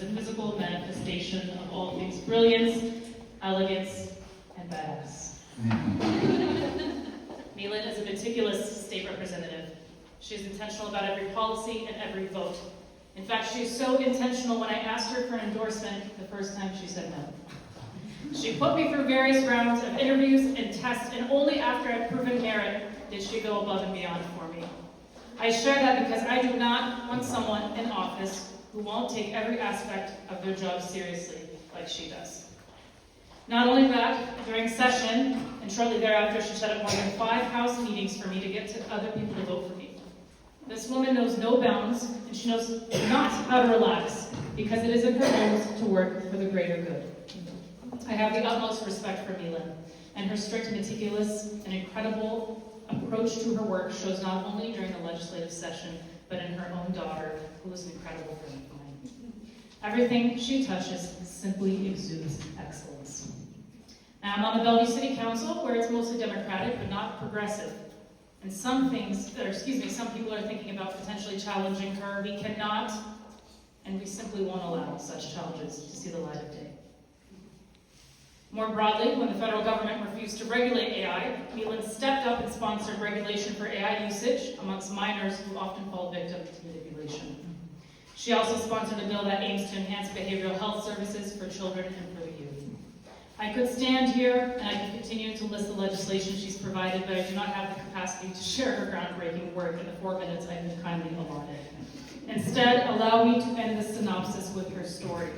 is a physical manifestation of all things brilliance, elegance, and badass. My-Linh is a meticulous state representative. She is intentional about every policy and every vote. In fact, she is so intentional when I asked her for an endorsement the first time she said no. She put me through various rounds of interviews and tests, and only after I'd proven merit did she go above and beyond for me. I share that because I do not want someone in office who won't take every aspect of their job seriously like she does. Not only that, during session, and shortly thereafter, she set up more than 5 House meetings for me to get to other people to vote for me. This woman knows no bounds, and she knows not how to relax, because it is in her hands to work for the greater good. I have the utmost respect for My-Linh, and her strict, meticulous, and incredible approach to her work shows not only during the legislative session, but in her own daughter, who is an incredible friend of mine. Everything she touches simply exudes excellence. Now, I'm on the Bellevue City Council, where it's mostly Democratic, but not progressive. And some people are thinking about potentially challenging her. We cannot, and we simply won't allow such challenges to see the light of day. More broadly, when the federal government refused to regulate AI, My-Linh stepped up and sponsored regulation for AI usage amongst minors who often fall victim to manipulation. She also sponsored a bill that aims to enhance behavioral health services for children and for the youth. I could stand here and I could continue to list the legislation she's provided, but I do not have the capacity to share her groundbreaking work in the 4 minutes I've been kindly allotted. Instead, allow me to end this synopsis with her story.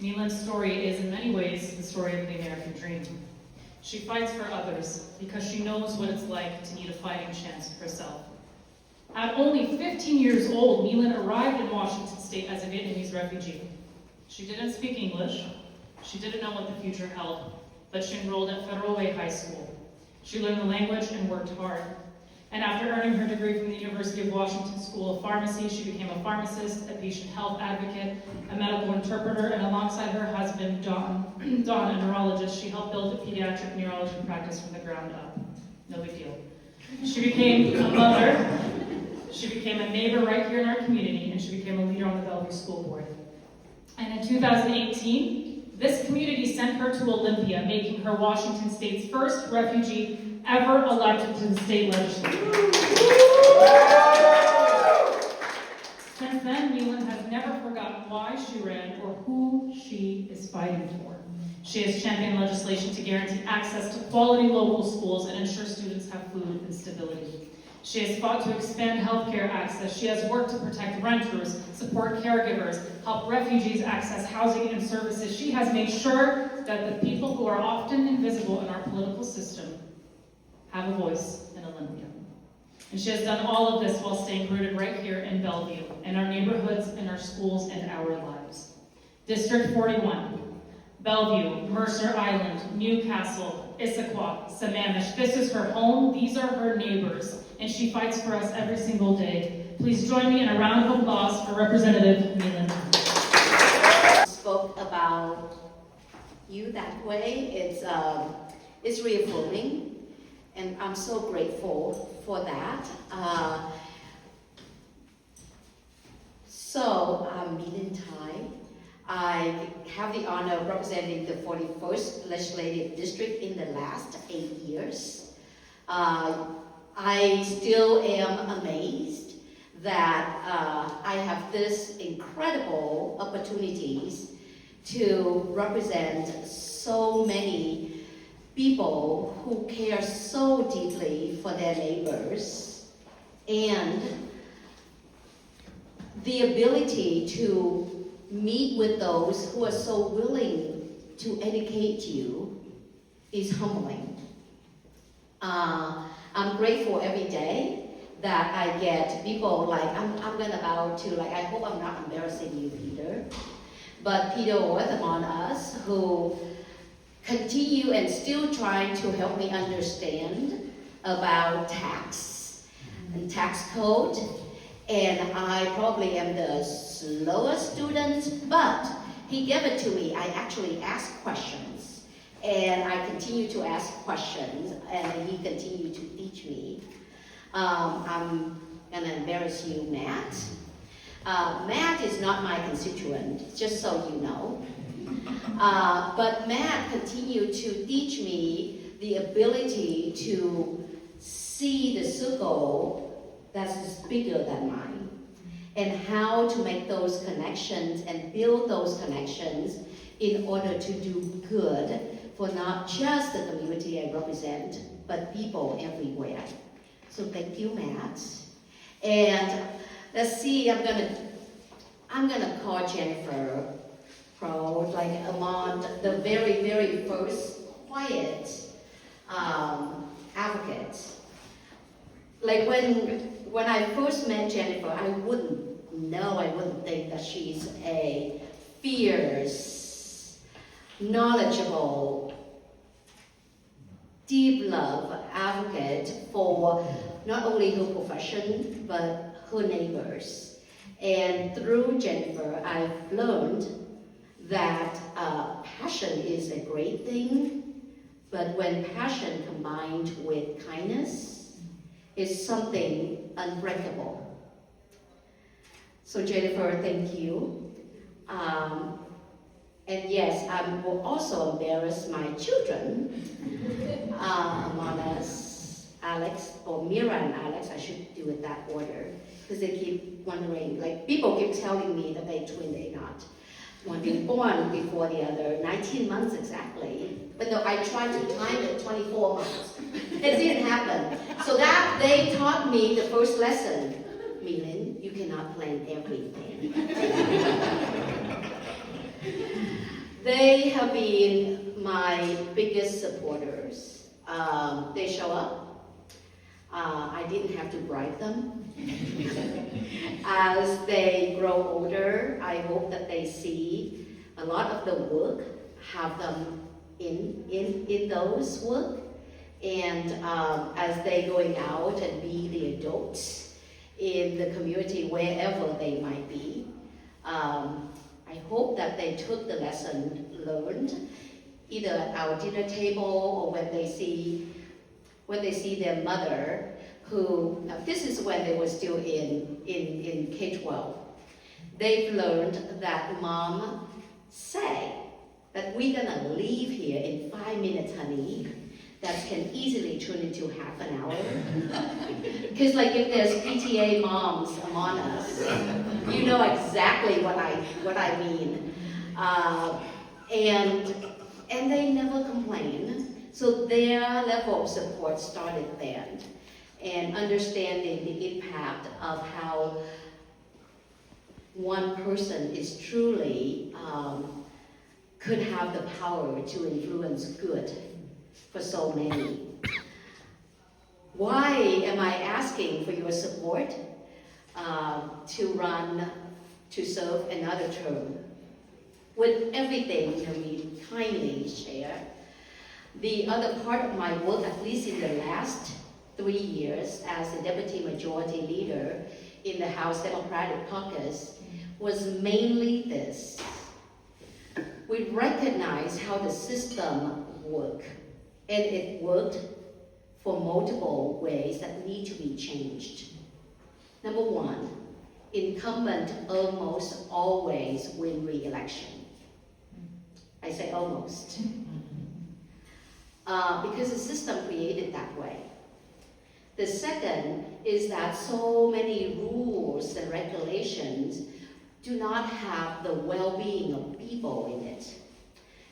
My-Linh's story is in many ways the story of the American dream. She fights for others because she knows what it's like to need a fighting chance herself. At only 15 years old, My-Linh arrived in Washington State as a Vietnamese refugee. She didn't speak English. She didn't know what the future held, but she enrolled at Federal Way High School. She learned the language and worked hard. And after earning her degree from the University of Washington School of Pharmacy, she became a pharmacist, a patient health advocate, a medical interpreter, and alongside her husband, Don, a neurologist, she helped build a pediatric neurology practice from the ground up. No big deal. She became a mother, she became a neighbor right here in our community, and she became a leader on the Bellevue School Board. And in 2018, this community sent her to Olympia, making her Washington State's first refugee ever elected to the state legislature. Since then, My-Linh has never forgotten why she ran or who she is fighting for. She has championed legislation to guarantee access to quality local schools and ensure students have food and stability. She has fought to expand healthcare access. She has worked to protect renters, support caregivers, help refugees access housing and services. She has made sure that the people who are often invisible in our political system have a voice in Olympia. And she has done all of this while staying rooted right here in Bellevue, in our neighborhoods, in our schools, and our lives. District 41, Bellevue, Mercer Island, Newcastle, Issaquah, Sammamish. This is her home, these are her neighbors, and she fights for us every single day. Please join me in a round of applause for Representative My-Linh. Spoke about you that way, it's reaffirming. And I'm so grateful for that. I'm My-Linh Thai. I have the honor of representing the 41st Legislative District in the last 8 years. I still am amazed that I have this incredible opportunities to represent so many people who care so deeply for their neighbors, and the ability to meet with those who are so willing to educate you is humbling. I'm grateful every day that I get people like, I'm about to, I hope I'm not embarrassing you, Peter, but Peter Orthamon us, who continue and still trying to help me understand about tax and tax code. And I probably am the slowest student, but he gave it to me. I actually asked questions, and I continue to ask questions, and he continued to teach me. I'm gonna embarrass you, Matt. Matt is not my constituent, just so you know. But Matt continued to teach me the ability to see the circle that is bigger than mine, and how to make those connections and build those connections in order to do good for not just the community I represent, but people everywhere. So thank you, Matt. And let's see, I'm gonna call Jennifer Crow, like among the very, very first quiet advocate. Like when I first met Jennifer, I wouldn't think that she's a fierce, knowledgeable, deep love advocate for not only her profession, but her neighbors. And through Jennifer, I've learned that passion is a great thing, but when passion combined with kindness is something unbreakable. So Jennifer, thank you. And yes, I will also embarrass my children among us, Alex, or Mira and Alex, I should do it that order, because they keep wondering, like people keep telling me that they're twin, they're not. One being born before the other, 19 months exactly. But no, I tried to time it 24 months. It didn't happen. So that they taught me the first lesson. My-Linh, you cannot plan everything. They have been my biggest supporters. They show up. I didn't have to bribe them. As they grow older, I hope that they see a lot of the work, have them in those work, and as they going out and be the adults in the community wherever they might be. I hope that they took the lesson learned, either at our dinner table or when they see their mother, who, this is when they were still in K-12. They've learned that mom say that we're gonna leave here in 5 minutes, honey. That can easily turn into half an hour. Because like if there's PTA moms among us, you know exactly what I mean. And they never complain. So their level of support started then. And understanding the impact of how one person is truly could have the power to influence good for so many. Why am I asking for your support to serve another term? With everything we kindly share, the other part of my work, at least in the last 3 years as the Deputy Majority Leader in the House Democratic Caucus, was mainly this. We recognize how the system works, and it worked for multiple ways that need to be changed. Number one, incumbent almost always win re-election. I say almost. Because the system created that way. The second is that so many rules and regulations do not have the well-being of people in it.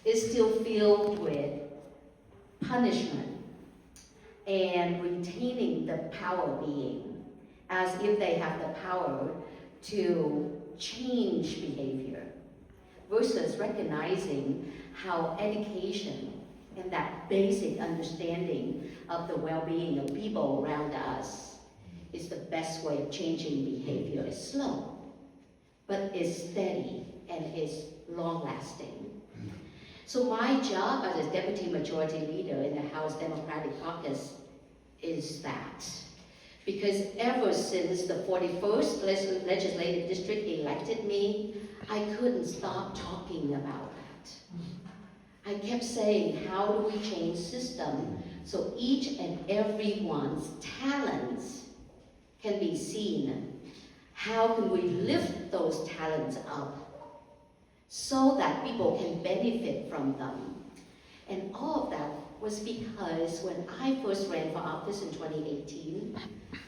It's still filled with punishment and retaining the power being, as if they have the power to change behavior, versus recognizing how education and that basic understanding of the well-being of people around us is the best way of changing behavior. It's slow, but it's steady and it's long-lasting. So my job as a Deputy Majority Leader in the House Democratic Caucus is that. Because ever since the 41st Legislative District elected me, I couldn't stop talking about that. I kept saying, how do we change system so each and everyone's talents can be seen? How can we lift those talents up so that people can benefit from them? And all of that was because when I first ran for office in 2018,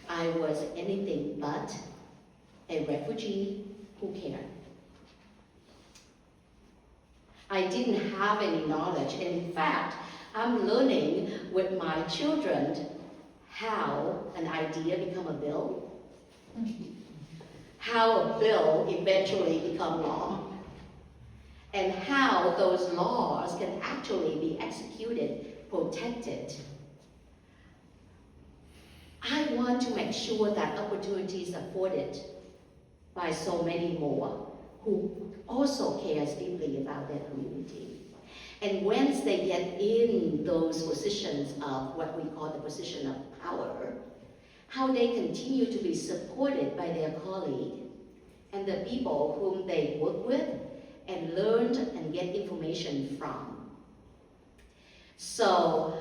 I was anything but a refugee who cared. I didn't have any knowledge, and in fact, I'm learning with my children how an idea become a bill, how a bill eventually become law, and how those laws can actually be executed, protected. I want to make sure that opportunities are afforded by so many more who also cares deeply about their community. And once they get in those positions of what we call the position of power, how they continue to be supported by their colleague and the people whom they work with and learn and get information from. So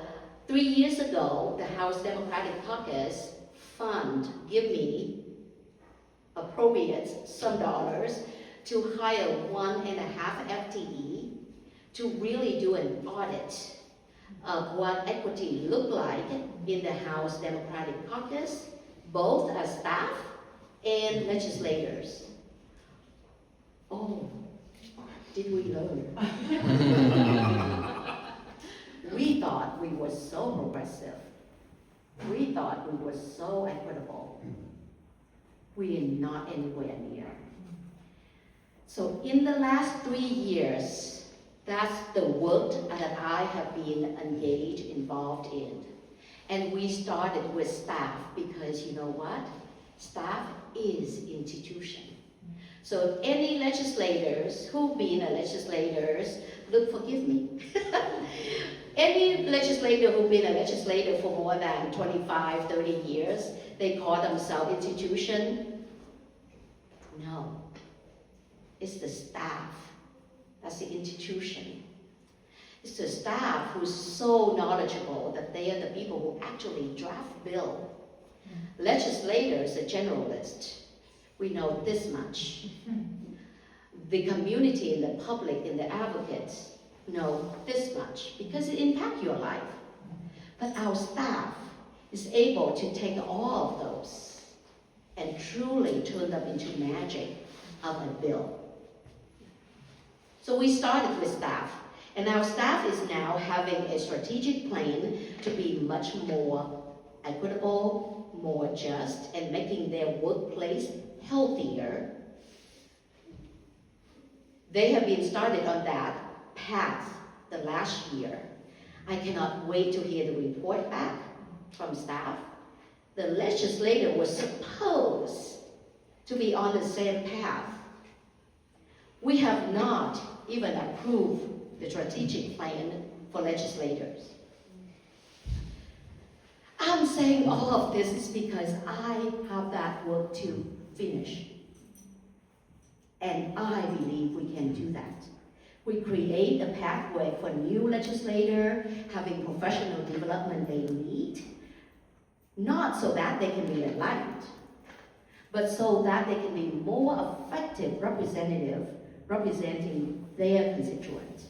3 years ago, the House Democratic Caucus appropriates some dollars to hire 1.5 FTE to really do an audit of what equity looked like in the House Democratic Caucus, both as staff and legislators. Oh, did we learn? We thought we were so progressive. We thought we were so equitable. We are not anywhere near. So in the last 3 years, that's the work that I have been engaged, involved in. And we started with staff because you know what? Staff is institution. So any legislators who've been legislators, look, forgive me. Any legislator who've been a legislator for more than 25, 30 years, they call themselves institution. No, it's the staff. That's the institution. It's the staff who's so knowledgeable that they are the people who actually draft bill. Legislators are generalists. We know this much. The community and the public and the advocates know this much because it impacts your life. But our staff is able to take all of those and truly turn them into magic of a bill. So we started with staff, and our staff is now having a strategic plan to be much more equitable, more just, and making their workplace healthier. They have been started on that path the last year. I cannot wait to hear the report back from staff. The legislator was supposed to be on the same path. We have not even approved the strategic plan for legislators. I'm saying all of this is because I have that work to finish. And I believe we can do that. We create a pathway for new legislators having professional development they need, not so that they can be enlightened, but so that they can be more effective representative representing their constituents.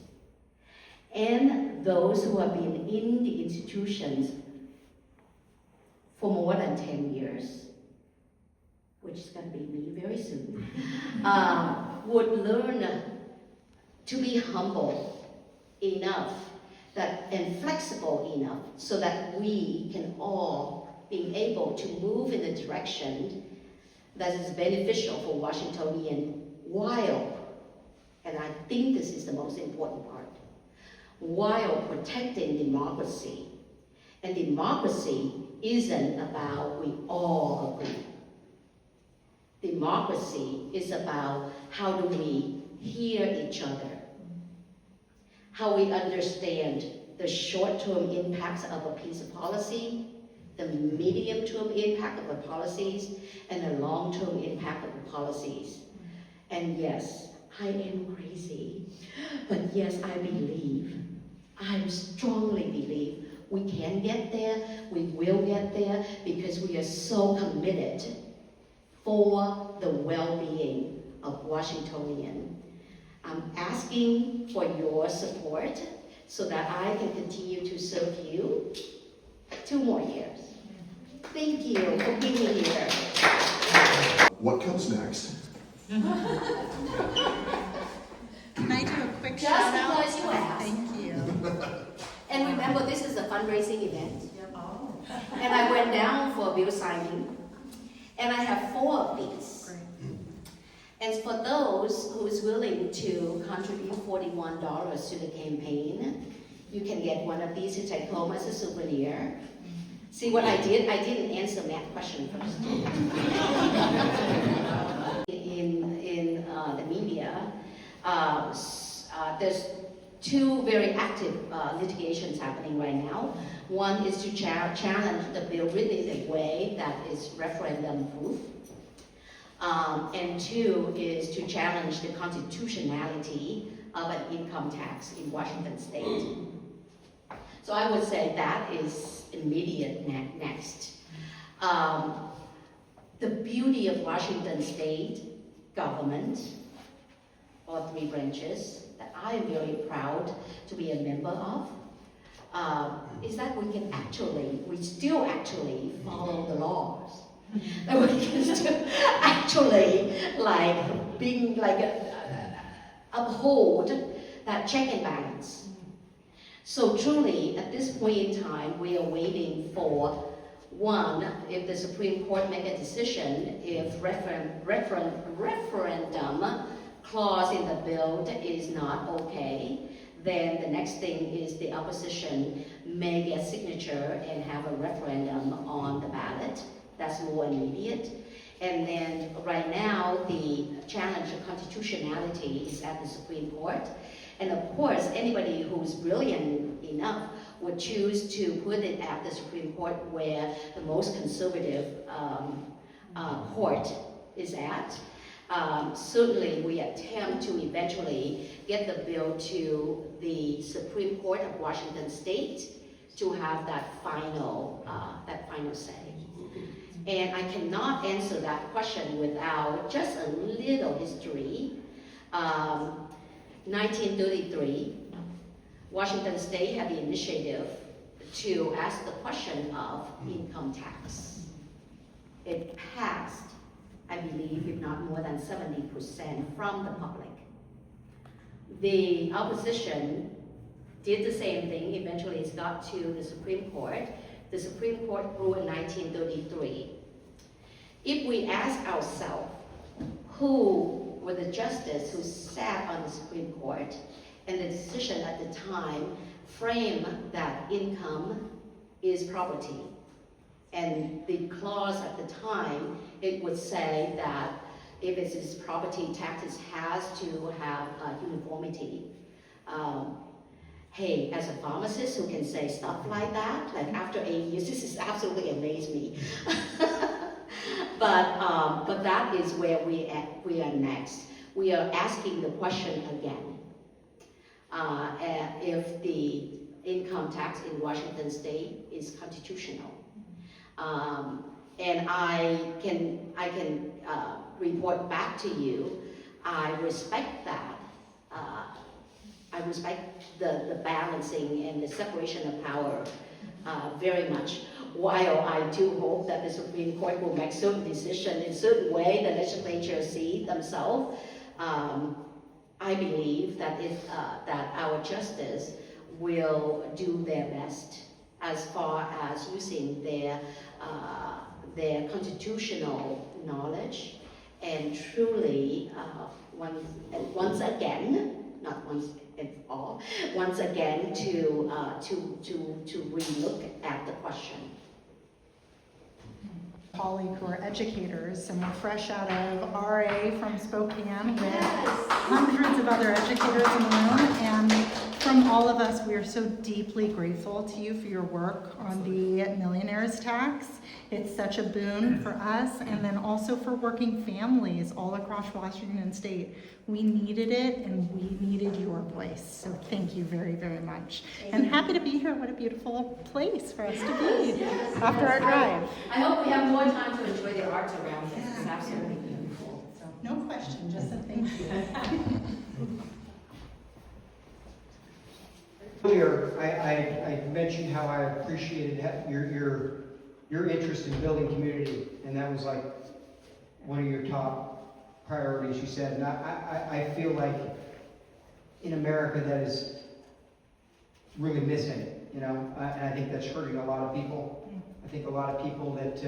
And those who have been in the institutions for more than 10 years, which is going to be me very soon, would learn to be humble enough and flexible enough so that we can all be able to move in a direction that is beneficial for Washingtonian while, and I think this is the most important part, while protecting democracy. And democracy isn't about we all agree. Democracy is about how do we hear each other, how we understand the short-term impacts of a piece of policy, the medium-term impact of the policies, and the long-term impact of the policies. And yes, I am crazy, but yes, I strongly believe we can get there, we will get there, because we are so committed for the well-being of Washingtonians. I'm asking for your support so that I can continue to serve you 2 more years. Thank you for being here. What comes next? Can I do a quick Just shout out? because you asked. Thank you. And remember, this is a fundraising event. Oh. And I went down for a bill signing. And I have 4 of these. Great. And for those who is willing to contribute $41 to the campaign, you can get one of these to take home as a souvenir. See what I did? I didn't answer Matt's question first. in the media, there's 2 very active litigations happening right now. One is to challenge the bill written in a way that is referendum-proof. And 2 is to challenge the constitutionality of an income tax in Washington state. So I would say that is immediate next. The beauty of Washington state government, all 3 branches, that I am very proud to be a member of, is that we still actually follow the laws. That we can still actually uphold that check and balance. So truly, at this point in time, we are waiting for, 1, if the Supreme Court make a decision, if referendum clause in the bill is not okay, then the next thing is the opposition may get signature and have a referendum on the ballot. That's more immediate. And then right now, the challenge of constitutionality is at the Supreme Court. And of course, anybody who's brilliant enough would choose to put it at the Supreme Court where the most conservative court is at. Certainly, we attempt to eventually get the bill to the Supreme Court of Washington State to have that final say. And I cannot answer that question without just a little history. 1933, Washington State had the initiative to ask the question of income tax. It passed, I believe, if not more than 70% from the public. The opposition did the same thing. Eventually, it got to the Supreme Court. The Supreme Court ruled in 1933. If we ask ourselves, who were the justices who sat on the Supreme Court, and the decision at the time framed that income is property. And the clause at the time, it would say that if it is property, taxes has to have uniformity. Hey, as a pharmacist who can say stuff like that, like after 8 years, this is absolutely amazed me. But that is where we are next. We are asking the question again. If the income tax in Washington state is constitutional. And I can report back to you, I respect that. I respect the balancing and the separation of power very much. While I do hope that the Supreme Court will make certain decisions in certain way, the legislature see themselves. I believe that that our justice will do their best as far as using their constitutional knowledge and truly once again, not once and all, once again to relook at the question. Colleague who are educators, and we're fresh out of RA from Spokane with hundreds of other educators in the room, and from all of us, we are so deeply grateful to you for your work on the millionaire's tax. It's such a boon for us, and then also for working families all across Washington state. We needed it, and we needed your voice. So thank you very, very much. And happy to be here. What a beautiful place for us to be after our drive. I hope we have more time to enjoy the arts around here. It's absolutely beautiful. No question, just a thank you. Earlier, I mentioned how I appreciated your interest in building community, and that was like one of your top priorities, you said. And I feel like in America that is really missing, you know, and I think that's hurting a lot of people. I think a lot of people that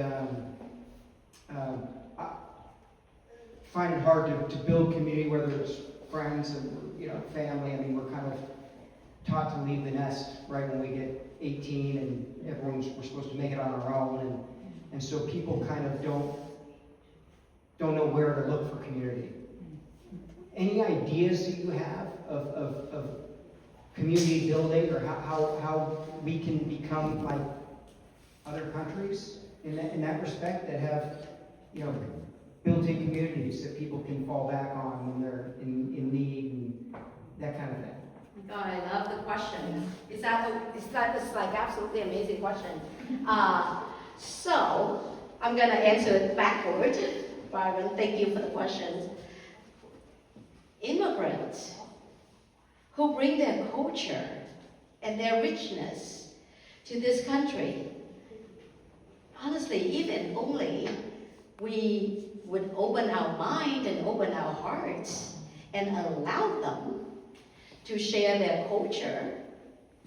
find it hard to build community, whether it's friends and, you know, family. I mean, we're kind of taught to leave the nest right when we get 18, and we're supposed to make it on our own, and so people kind of don't know where to look for community. Any ideas that you have of community building, or how we can become like other countries in that respect, that have, you know, built-in communities that people can fall back on when they're in need and that kind of thing? God, I love the question. It's like absolutely amazing question. So I'm gonna answer it backward. Byron, thank you for the questions. Immigrants who bring their culture and their richness to this country, honestly, even only we would open our mind and open our hearts and allow them to share their culture,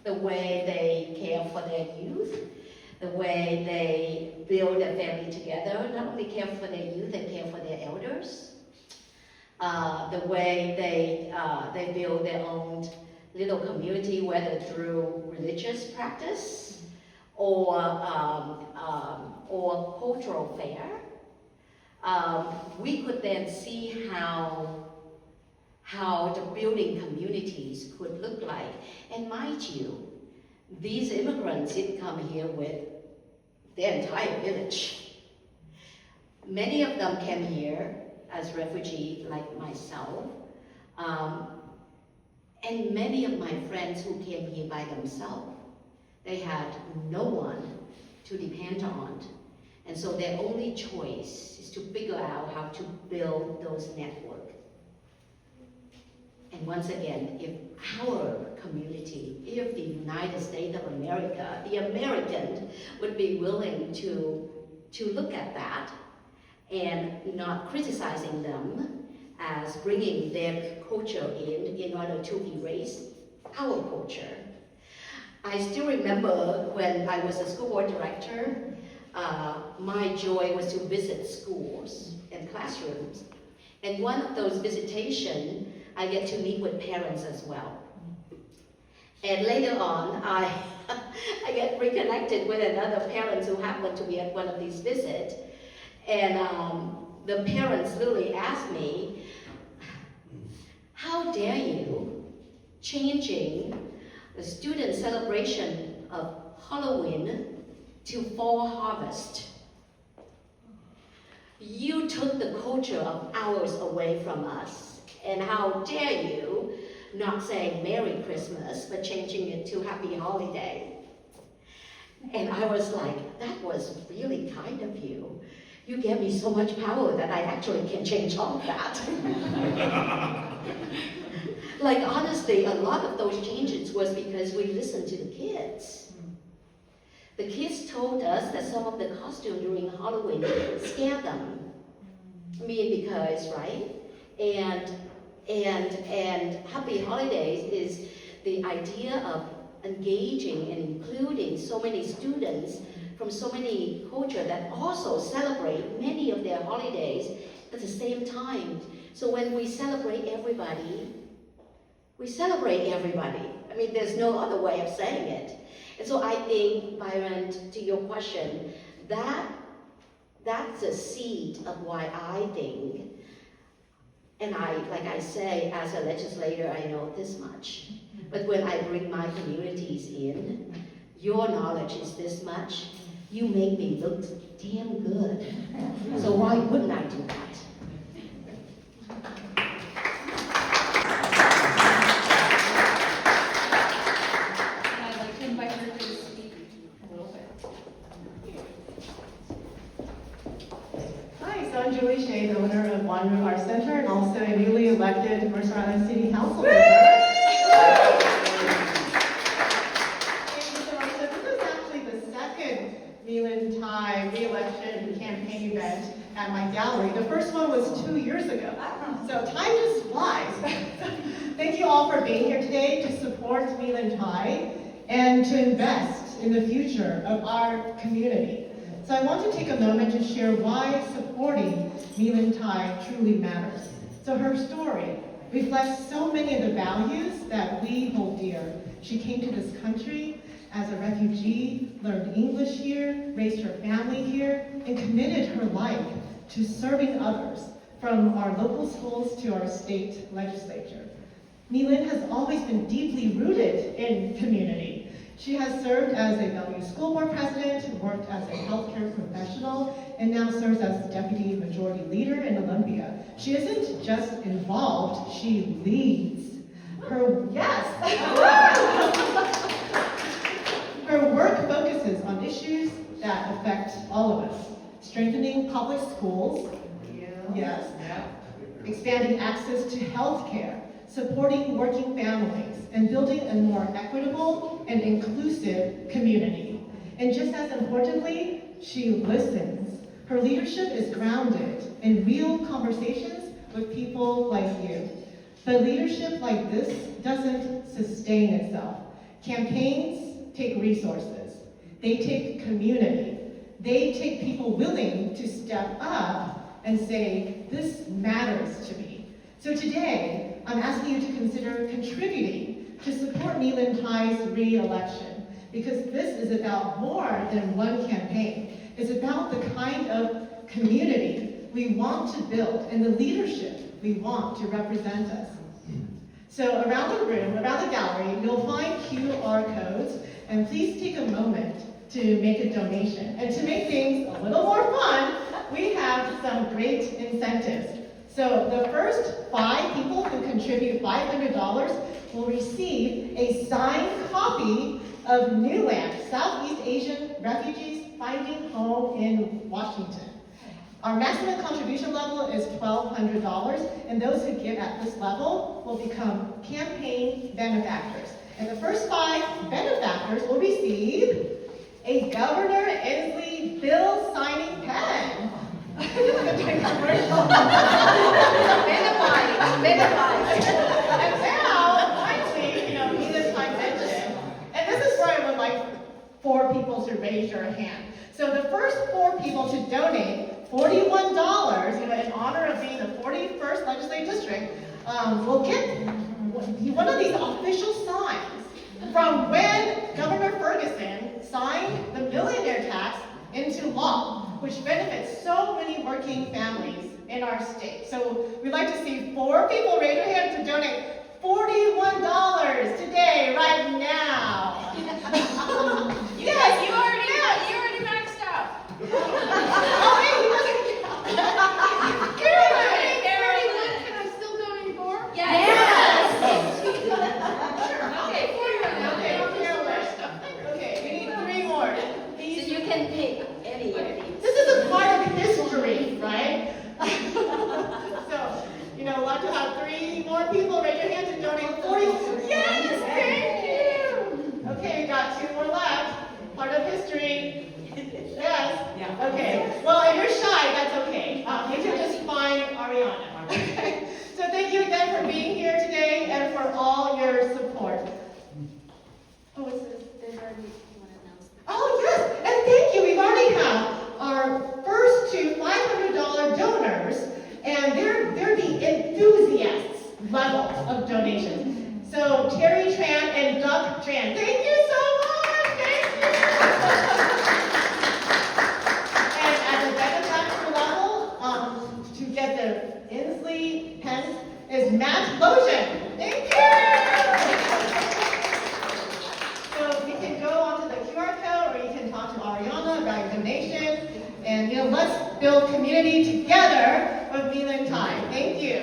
the way they care for their youth, the way they build a family together, not only care for their youth, they care for their elders, the way they build their own little community, whether through religious practice or cultural fair. We could then see how the building communities could look like. And mind you, these immigrants didn't come here with their entire village. Many of them came here as refugees, like myself, and many of my friends who came here by themselves, they had no one to depend on. And so their only choice is to figure out how to build those networks. And once again, if our community, if the United States of America, the American would be willing to look at that and not criticizing them as bringing their culture in order to erase our culture. I still remember when I was a school board director, my joy was to visit schools and classrooms. And one of those visitations, I get to meet with parents as well. And later on, I get reconnected with another parent who happened to be at one of these visits. And the parents literally asked me, how dare you changing the student celebration of Halloween to fall harvest? You took the culture of ours away from us. And how dare you not say Merry Christmas, but changing it to Happy Holiday? And I was like, that was really kind of you. You gave me so much power that I actually can change all of that. Like, honestly, a lot of those changes was because we listened to the kids. The kids told us that some of the costumes during Halloween scared them. I mean, because, right? And Happy Holidays is the idea of engaging and including so many students from so many cultures that also celebrate many of their holidays at the same time. So when we celebrate everybody, we celebrate everybody. I mean, there's no other way of saying it. And so I think, Byron, to your question, that's the seed of why I think. And like I say, as a legislator, I know this much. But when I bring my communities in, your knowledge is this much. You make me look damn good. So why wouldn't I do that? And I'd like to invite her to speak a little bit. Hi, so I'm Julie Shea, the owner of One Our Central years ago. So time just flies. Thank you all for being here today to support My-Linh Thai and to invest in the future of our community. So I want to take a moment to share why supporting My-Linh Thai truly matters. So her story reflects so many of the values that we hold dear. She came to this country as a refugee, learned English here, raised her family here, and committed her life to serving others, from our local schools to our state legislature. My-Linh has always been deeply rooted in community. She has served as a Bellevue School Board President, worked as a healthcare professional, and now serves as Deputy Majority Leader in Olympia. She isn't just involved, she leads. Her work focuses on issues that affect all of us. Strengthening public schools, yes, expanding access to health care, supporting working families, and building a more equitable and inclusive community. And just as importantly, she listens. Her leadership is grounded in real conversations with people like you. But leadership like this doesn't sustain itself. Campaigns take resources. They take community. They take people willing to step up and say, this matters to me. So today, I'm asking you to consider contributing to support My-Linh Thai's re-election, because this is about more than one campaign. It's about the kind of community we want to build and the leadership we want to represent us. So around the room, around the gallery, you'll find QR codes, and please take a moment to make a donation. And to make things a little more fun, we have some great incentives. So the first 5 people who contribute $500 will receive a signed copy of New Land, Southeast Asian Refugees Finding Home in Washington. Our maximum contribution level is $1,200, and those who give at this level will become campaign benefactors. And the first 5 benefactors will receive a Governor Inslee bill signing pen. And now, finally, My-Linh Thai mentioned, and this is where I would like 4 people to raise your hand. So the first 4 people to donate $41, in honor of being the 41st legislative district, will get one of these official signs from when Governor Ferguson signed the millionaire tax into law, which benefits so many working families in our state. So we'd like to see 4 people raise your hand to donate $41 today, right now. Yes, you already maxed out. Oh, wait, he wasn't. Carolyn, can I still donate more? Yes. Okay, Carolyn. Okay, we need 3 more. So you can pick any of these. This is a part of history, right? So, I'd like to have 3 more people raise your hand to donate 40. Yes, thank you. Okay, we got 2 more left. Part of history. Yes. Yeah. Okay. Well, if you're shy, that's okay. You can just find Ariana. Okay. So thank you again for being here today and for all your support. Oh, what's this? Oh, yes, and thank you. We've already had our first 2 $500 donors, and they're the enthusiasts level of donations. So Terry Tran and Doug Tran, thank you so much. Thank you. And at the benefactor level, to get the Inslee pens is Matt Lotion. Thank you. So you can go onto the QR code, or you can talk to Ariana about your donation. And let's build community together with My-Linh Thai. Thank you.